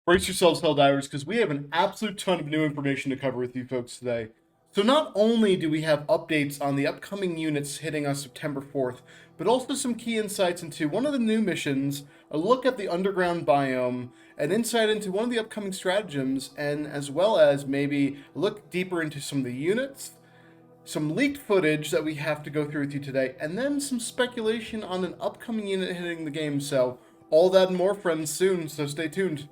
Brace yourselves, Helldivers, because we have an absolute ton of new information to cover with you folks today. So not only do we have updates on the upcoming units hitting us September 4th, but also some key insights into one of the new missions, a look at the underground biome, an insight into one of the upcoming stratagems, and as well as maybe a look deeper into some of the units, some leaked footage that we have to go through with you today, and then some speculation on an upcoming unit hitting the game. So all that and more, friends, soon, so stay tuned.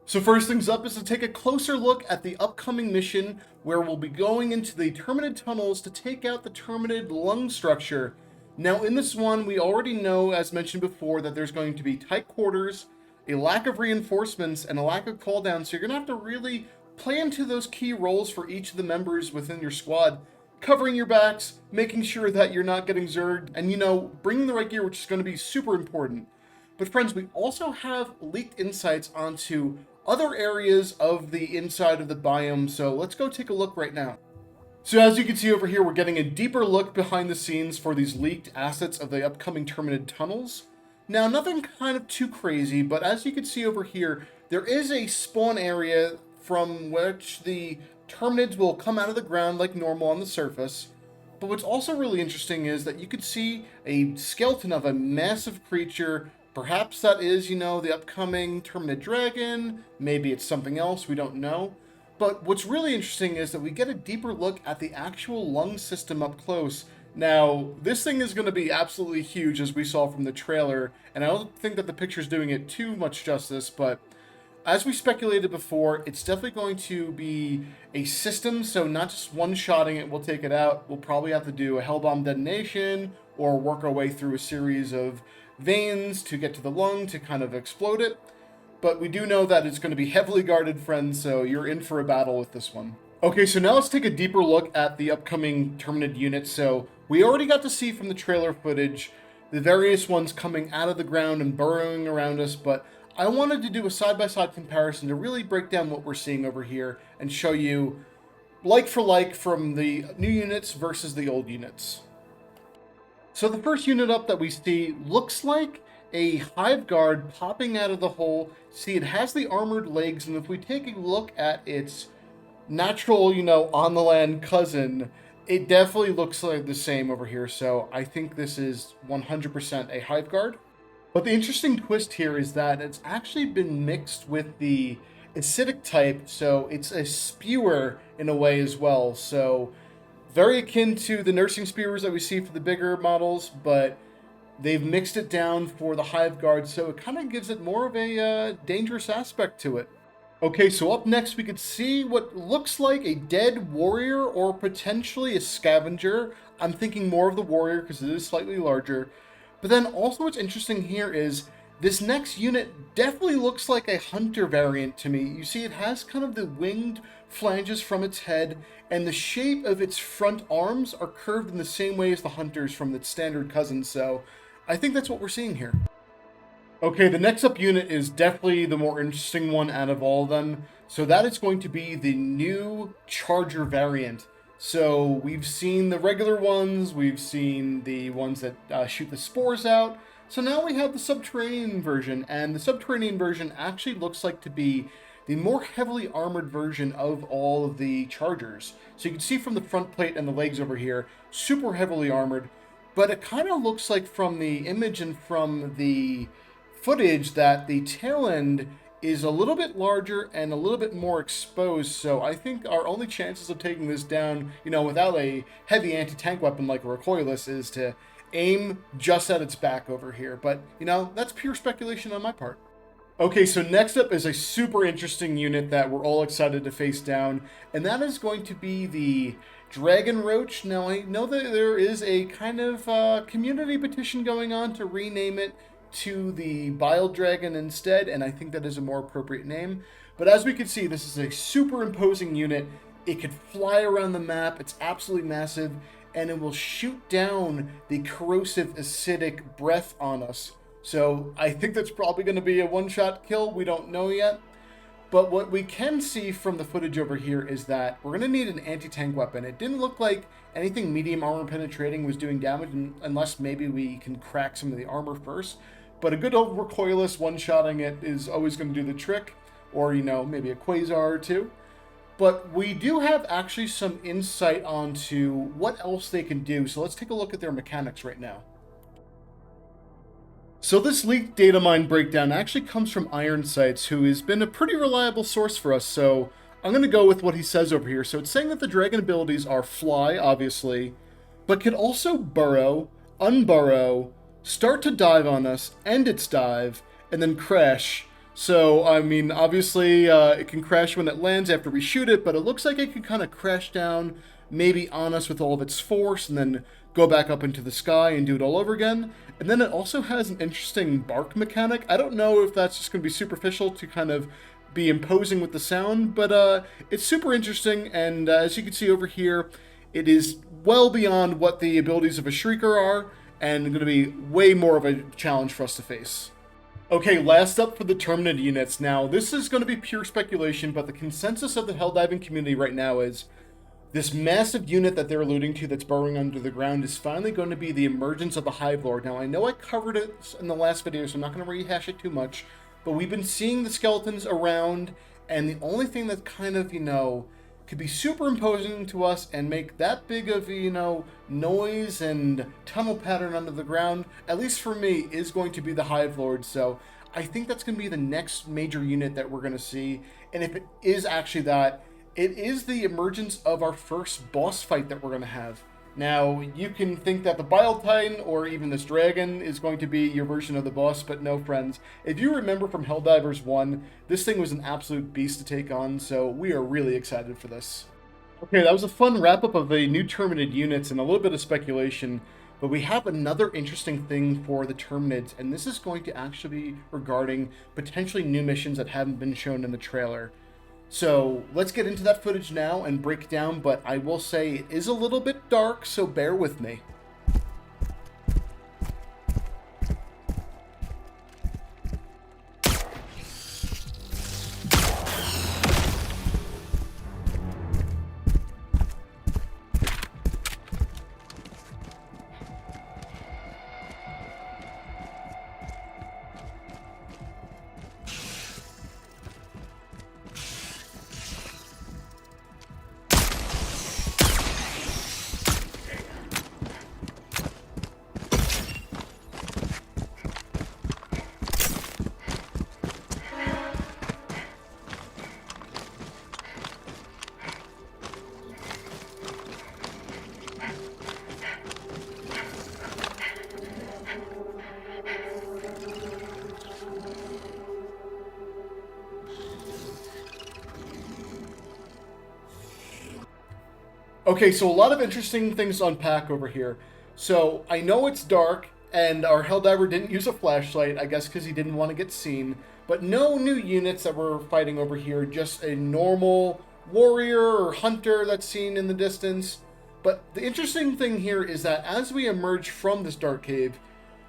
So first things up is to take a closer look at the upcoming mission where we'll be going into the Terminid tunnels to take out the Terminid lung structure. Now in this one, we already know, as mentioned before, that there's going to be tight quarters, a lack of reinforcements, and a lack of cooldowns, so you're going to have to really play into those key roles for each of the members within your squad, covering your backs, making sure that you're not getting zerged, and bringing the right gear, which is going to be super important. But friends, we also have leaked insights onto other areas of the inside of the biome, so let's go take a look right now. So as you can see over here, we're getting a deeper look behind the scenes for these leaked assets of the upcoming Terminid tunnels. Now, nothing kind of too crazy, but as you can see over here, there is a spawn area from which the Terminids will come out of the ground like normal on the surface. But what's also really interesting is that you could see a skeleton of a massive creature. Perhaps that is, the upcoming Terminid dragon. Maybe it's something else, we don't know. But what's really interesting is that we get a deeper look at the actual lung system up close. Now, this thing is going to be absolutely huge, as we saw from the trailer, and I don't think that the picture's doing it too much justice, but as we speculated before, it's definitely going to be a system, so not just one-shotting it will take it out. We'll probably have to do a Hellbomb detonation, or work our way through a series of veins to get to the lung to kind of explode it. But we do know that it's going to be heavily guarded, friends, so you're in for a battle with this one. Okay, so now let's take a deeper look at the upcoming Terminid units. So we already got to see from the trailer footage the various ones coming out of the ground and burrowing around us, but I wanted to do a side-by-side comparison to really break down what we're seeing over here and show you like for like from the new units versus the old units. So the first unit up that we see looks like a hive guard popping out of the hole. See, it has the armored legs, and if we take a look at its natural, on the land cousin, it definitely looks like the same over here. So I think this is 100% a hive guard. But the interesting twist here is that it's actually been mixed with the acidic type, so it's a spewer in a way as well. So very akin to the nursing spewers that we see for the bigger models, but they've mixed it down for the hive guard, so it kind of gives it more of a dangerous aspect to it. Okay, so up next we could see what looks like a dead warrior or potentially a scavenger. I'm thinking more of the warrior because it is slightly larger. But then also what's interesting here is this next unit definitely looks like a hunter variant to me. You see it has kind of the winged flanges from its head, and the shape of its front arms are curved in the same way as the hunters from its standard cousins, so I think that's what we're seeing here. Okay, the next up unit is definitely the more interesting one out of all of them. So that is going to be the new Charger variant. So we've seen the regular ones, we've seen the ones that shoot the spores out. So now we have the subterranean version, and the subterranean version actually looks like to be the more heavily armored version of all of the Chargers. So you can see from the front plate and the legs over here, super heavily armored. But it kind of looks like from the image and from the footage that the tail end is a little bit larger and a little bit more exposed, so I think our only chances of taking this down, without a heavy anti-tank weapon like a recoilless, is to aim just at its back over here. But, that's pure speculation on my part. Okay, so next up is a super interesting unit that we're all excited to face down, and that is going to be the Dragon Roach. Now, I know that there is a kind of community petition going on to rename it to the Bile Dragon instead, and I think that is a more appropriate name. But as we can see, this is a super imposing unit. It could fly around the map, it's absolutely massive, and it will shoot down the corrosive acidic breath on us. So I think that's probably going to be a one-shot kill, we don't know yet. But what we can see from the footage over here is that we're going to need an anti-tank weapon. It didn't look like anything medium armor penetrating was doing damage, unless maybe we can crack some of the armor first. But a good old recoilless one-shotting it is always going to do the trick. or, you know, maybe a quasar or two. But we do have actually some insight onto what else they can do, so let's take a look at their mechanics right now. So this leaked data mine breakdown actually comes from Iron Sights, who has been a pretty reliable source for us, so I'm going to go with what he says over here. So it's saying that the dragon abilities are fly, obviously, but can also burrow, unburrow, start to dive on us, end its dive, and then crash. So, I mean, obviously, it can crash when it lands after we shoot it, but it looks like it can kind of crash down, maybe on us with all of its force, and then go back up into the sky and do it all over again. And then it also has an interesting bark mechanic. I don't know if that's just going to be superficial to kind of be imposing with the sound, but it's super interesting, and as you can see over here, it is well beyond what the abilities of a Shrieker are, and going to be way more of a challenge for us to face. Okay, last up for the Terminated units. Now, this is going to be pure speculation, but the consensus of the Helldiving community right now is this massive unit that they're alluding to that's burrowing under the ground is finally going to be the emergence of the Hive Lord. Now, I know I covered it in the last video, so I'm not going to rehash it too much, but we've been seeing the skeletons around, and the only thing that kind of, you know, could be superimposing to us and make that big of, you know, noise and tunnel pattern under the ground, at least for me, is going to be the Hive Lord. So I think that's going to be the next major unit that we're going to see. And if it is actually that, it is the emergence of our first boss fight that we're going to have. Now, you can think that the Bile Titan or even this dragon is going to be your version of the boss, but no, friends. If you remember from Helldivers 1, this thing was an absolute beast to take on, so we are really excited for this. Okay, that was a fun wrap-up of the new Terminated units and a little bit of speculation, but we have another interesting thing for the Terminateds, and this is going to actually be regarding potentially new missions that haven't been shown in the trailer. So let's get into that footage now and break down, but I will say it is a little bit dark, so bear with me. Okay, so a lot of interesting things to unpack over here. So I know it's dark, and our Helldiver didn't use a flashlight, I guess because he didn't want to get seen. But no new units that we're fighting over here, just a normal warrior or hunter that's seen in the distance. But the interesting thing here is that as we emerge from this dark cave,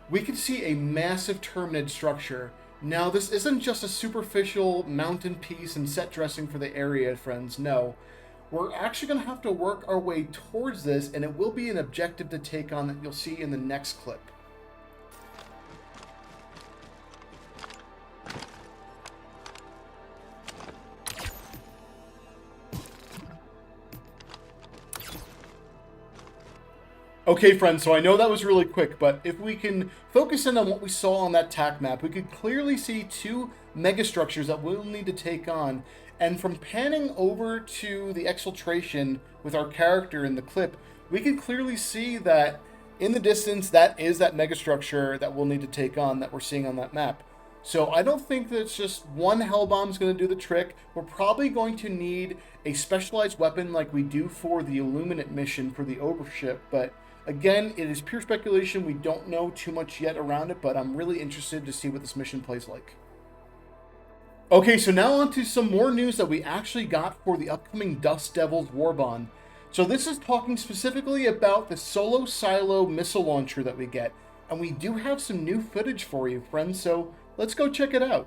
we can see a massive Terminated structure. Now, this isn't just a superficial mountain piece and set dressing for the area, friends, no. We're actually going to have to work our way towards this, and it will be an objective to take on that you'll see in the next clip. Okay, friends, so I know that was really quick, but if we can focus in on what we saw on that TAC map, we could clearly see two megastructures that we'll need to take on. And from panning over to the exfiltration with our character in the clip, we can clearly see that in the distance, that is that megastructure that we'll need to take on that we're seeing on that map. So I don't think that it's just one Hellbomb is going to do the trick. We're probably going to need a specialized weapon like we do for the Illuminate mission for the Overship, but again, it is pure speculation. We don't know too much yet around it, but I'm really interested to see what this mission plays like. Okay, so now on to some more news that we actually got for the upcoming Dust Devils Warbond. So this is talking specifically about the solo silo missile launcher that we get. And we do have some new footage for you, friends, so let's go check it out.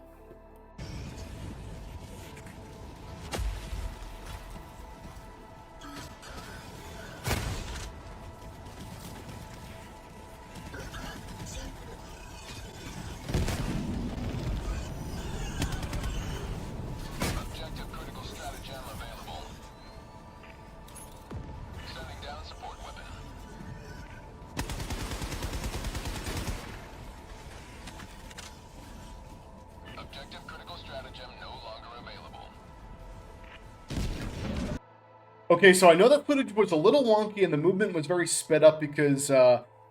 Okay, so I know that footage was a little wonky and the movement was very sped up because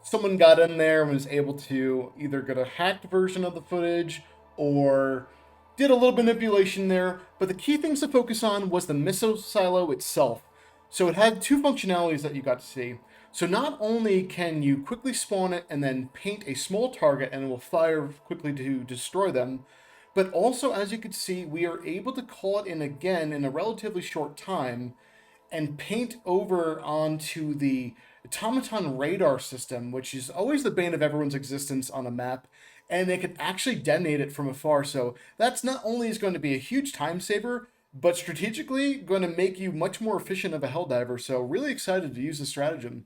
someone got in there and was able to either get a hacked version of the footage or did a little manipulation there. But the key things to focus on was the missile silo itself. So it had two functionalities that you got to see. So not only can you quickly spawn it and then paint a small target and it will fire quickly to destroy them, but also, as you can see, we are able to call it in again in a relatively short time and paint over onto the automaton radar system, which is always the bane of everyone's existence on a map, and they can actually detonate it from afar. So that's not only is going to be a huge time saver, but strategically going to make you much more efficient of a Helldiver. So really excited to use this stratagem.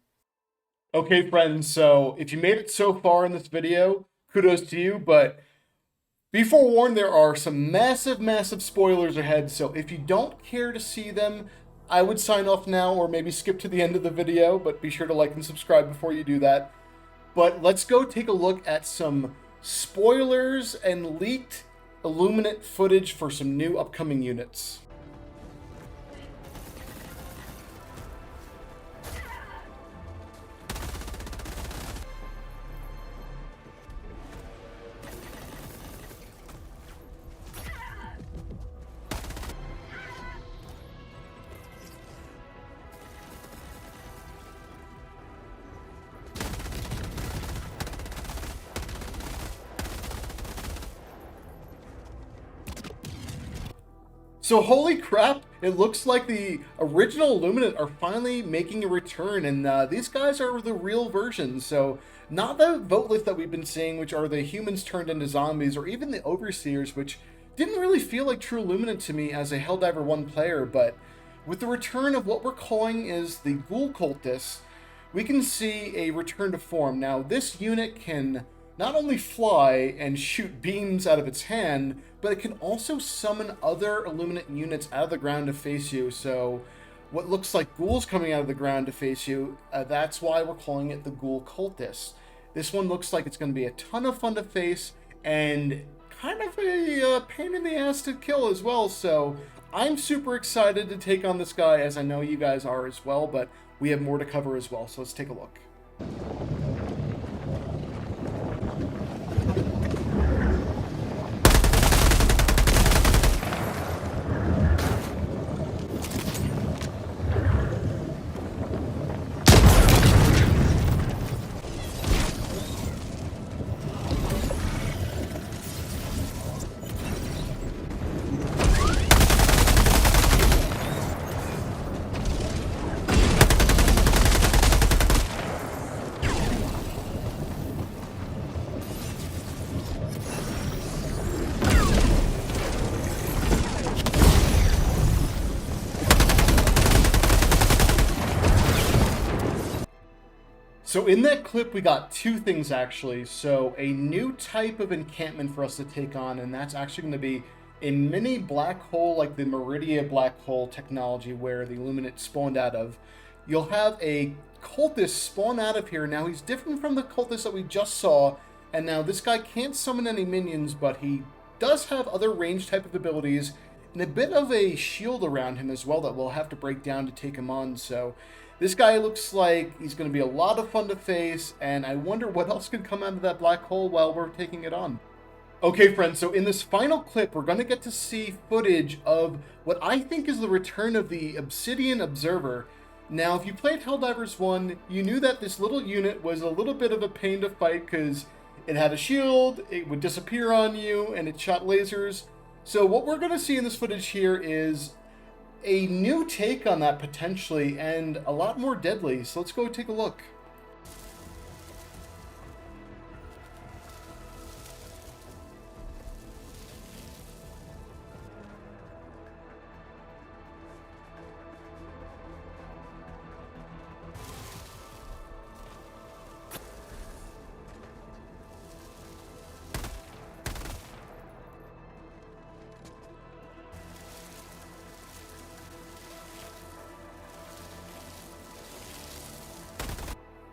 Okay, friends, so if you made it so far in this video, kudos to you, but be forewarned, there are some massive spoilers ahead, so if you don't care to see them, I would sign off now or maybe skip to the end of the video, but be sure to like and subscribe before you do that. But let's go take a look at some spoilers and leaked Illuminate footage for some new upcoming units. So holy crap, it looks like the original Illuminate are finally making a return, and these guys are the real versions. So not the vote list that we've been seeing, which are the humans turned into zombies, or even the Overseers, which didn't really feel like true Illuminate to me as a Helldiver 1 player, but with the return of what we're calling is the Ghoul Cultists, we can see a return to form. Now this unit can not only fly and shoot beams out of its hand, but it can also summon other Illuminate units out of the ground to face you. So what looks like ghouls coming out of the ground to face you, that's why we're calling it the Ghoul Cultists. This one looks like it's going to be a ton of fun to face and kind of a pain in the ass to kill as well. So I'm super excited to take on this guy, as I know you guys are as well, but we have more to cover as well. So let's take a look. So in that clip, we got two things actually. So a new type of encampment for us to take on, and that's actually going to be a mini black hole like the Meridia black hole technology where the Illuminate spawned out of. You'll have a cultist spawn out of here. Now he's different from the cultist that we just saw, and now this guy can't summon any minions, but he does have other range type of abilities and a bit of a shield around him as well that we'll have to break down to take him on. So this guy looks like he's going to be a lot of fun to face, and I wonder what else could come out of that black hole while we're taking it on. Okay, friends, so in this final clip, we're going to get to see footage of what I think is the return of the Obsidian Observer. Now, if you played Helldivers 1, you knew that this little unit was a little bit of a pain to fight because it had a shield, it would disappear on you, and it shot lasers. So what we're going to see in this footage here is a new take on that potentially, and a lot more deadly. So let's go take a look.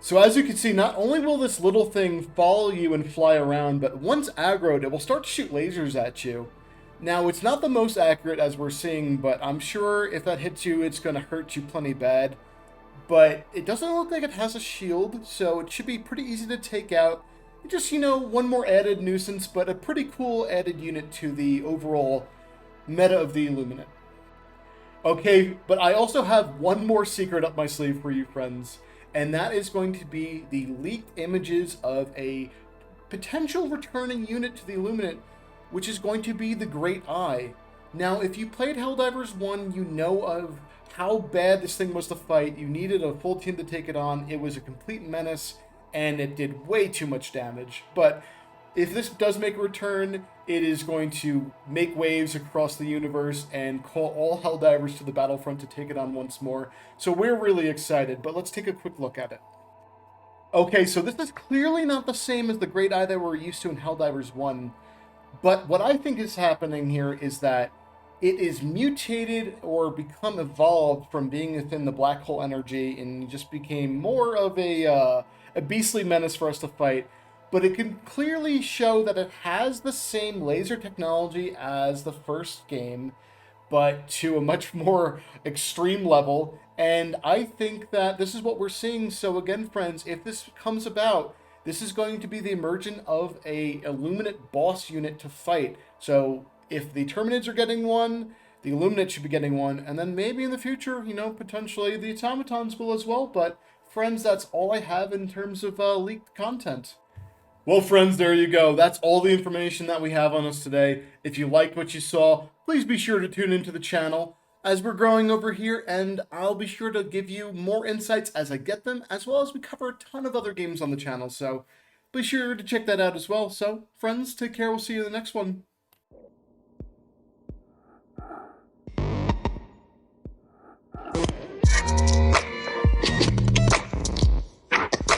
So as you can see, not only will this little thing follow you and fly around, but once aggroed, it will start to shoot lasers at you. Now, it's not the most accurate as we're seeing, but I'm sure if that hits you, it's going to hurt you plenty bad. But it doesn't look like it has a shield, so it should be pretty easy to take out. Just, one more added nuisance, but a pretty cool added unit to the overall meta of the Illuminate. Okay, but I also have one more secret up my sleeve for you, friends, and that is going to be the leaked images of a potential returning unit to the Illuminate, which is going to be the Great Eye. Now, if you played Helldivers 1, you know of how bad this thing was to fight. You needed a full team to take it on. It was a complete menace, and it did way too much damage. But if this does make a return, it is going to make waves across the universe and call all Helldivers to the battlefront to take it on once more. So we're really excited, but let's take a quick look at it. Okay, so this is clearly not the same as the Great Eye that we're used to in Helldivers 1, but what I think is happening here is that it is mutated or become evolved from being within the black hole energy and just became more of a beastly menace for us to fight. But it can clearly show that it has the same laser technology as the first game, but to a much more extreme level. And I think that this is what we're seeing. So again, friends, if this comes about, this is going to be the emergence of a Illuminate boss unit to fight. So if the Terminids are getting one, the Illuminate should be getting one, and then maybe in the future, potentially the Automatons will as well. But friends, that's all I have in terms of leaked content. Well, friends, there you go. That's all the information that we have on us today. If you liked what you saw, please be sure to tune into the channel as we're growing over here, and I'll be sure to give you more insights as I get them, as well as we cover a ton of other games on the channel, so be sure to check that out as well. So, friends, take care. We'll see you in the next one.